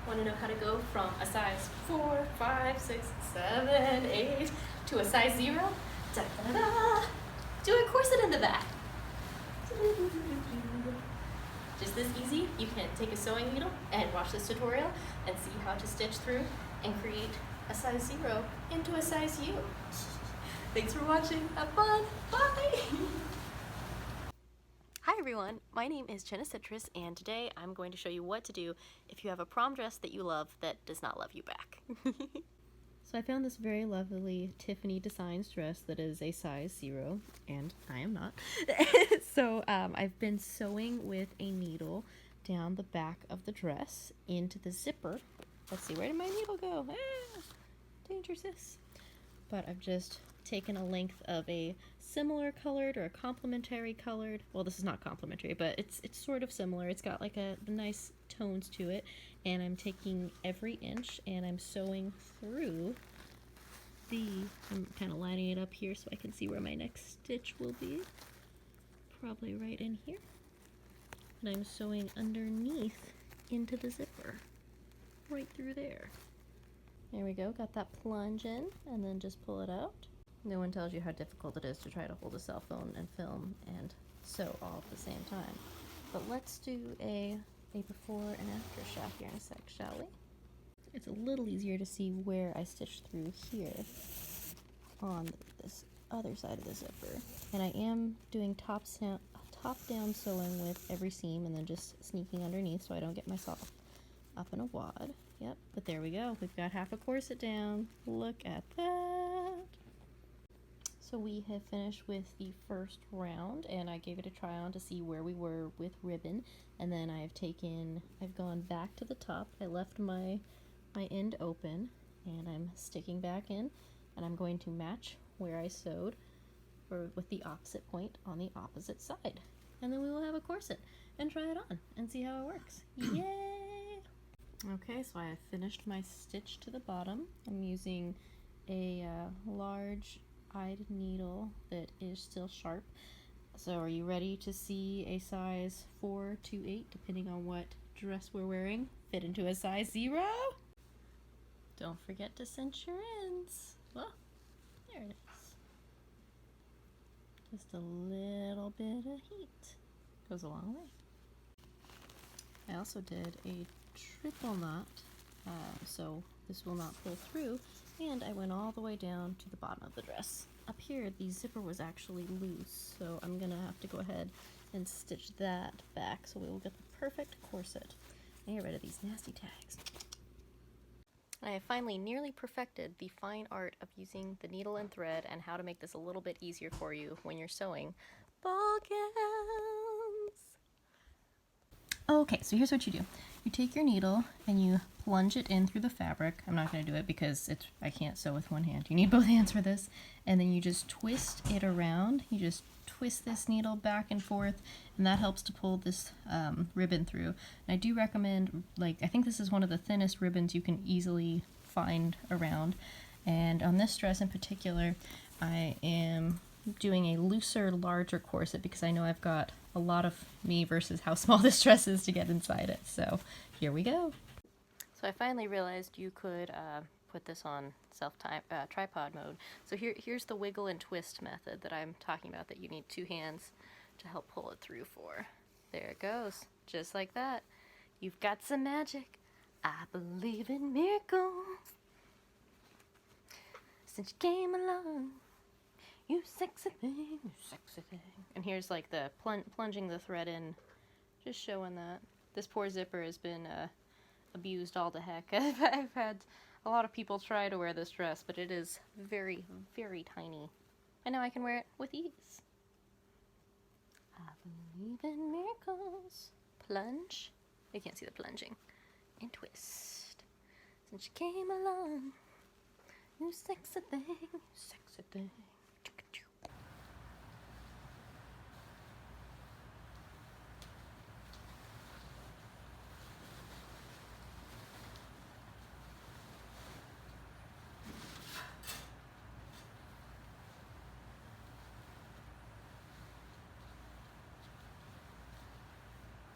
Want to know how to go from a size 4, 5, 6, 7, 8 to a size 0? Da, da, da, da. Do a corset in the back. Just this easy, you can take a sewing needle and watch this tutorial and see how to stitch through and create a size 0 into a size U. Thanks for watching. Have fun. Bye. Hi everyone, my name is Jenna Citrus, and today I'm going to show you what to do if you have a prom dress that you love that does not love you back. So I found this very lovely Tiffany Designs dress that is a size 0, and I am not. So I've been sewing with a needle down the back of the dress into the zipper. Let's see, where did my needle go? Ah, danger, sis. But I've just taken a length of a similar colored or a complementary colored, well, this is not complementary, but it's sort of similar. It's got like the nice tones to it, and I'm taking every inch and I'm sewing through I'm kind of lining it up here so I can see where my next stitch will be, probably right in here, and I'm sewing underneath into the zipper right through there. There we go, got that plunge in, and then just pull it out. No one tells you how difficult it is to try to hold a cell phone and film and sew all at the same time. But let's do a before and after shot here in a sec, shall we? It's a little easier to see where I stitched through here on this other side of the zipper. And I am doing top down sewing with every seam and then just sneaking underneath so I don't get myself up in a wad. Yep, but there we go. We've got half a corset down. Look at that. So we have finished with the first round, and I gave it a try on to see where we were with ribbon, and then I've gone back to the top. I left my end open, and I'm sticking back in, and I'm going to match where I sewed with the opposite point on the opposite side. And then we will have a corset and try it on and see how it works. Yay! Okay, so I have finished my stitch to the bottom. I'm using a large eyed needle that is still sharp. So are you ready to see a size 4 to 8, depending on what dress we're wearing, fit into a size 0? Don't forget to cinch your ends. Well, there it is. Just a little bit of heat. Goes a long way. I also did a triple knot, so this will not pull through, and I went all the way down to the bottom of the dress. Up here, the zipper was actually loose, so I'm gonna have to go ahead and stitch that back so we will get the perfect corset and get rid of these nasty tags. I have finally nearly perfected the fine art of using the needle and thread and how to make this a little bit easier for you when you're sewing ball gowns. Okay, so here's what you do. You take your needle and you plunge it in through the fabric. I'm not going to do it because I can't sew with one hand. You need both hands for this. And then you just twist it around. You just twist this needle back and forth, and that helps to pull this ribbon through. And I do recommend, I think this is one of the thinnest ribbons you can easily find around. And on this dress in particular, I am doing a looser, larger corset because I know I've got a lot of me versus how small this dress is to get inside it. So here we go. So I finally realized you could put this on tripod mode. So here's the wiggle and twist method that I'm talking about that you need 2 hands to help pull it through for. There it goes, just like that. You've got some magic. I believe in miracles. Since you came along, you sexy thing, you sexy thing. And here's like the plunging the thread in, just showing that. This poor zipper has been abused all to heck. I've had a lot of people try to wear this dress, but it is very, very tiny. And now I can wear it with ease. I believe in miracles. Plunge. You can't see the plunging. And twist. Since you came along, you sexy thing, you sexy thing.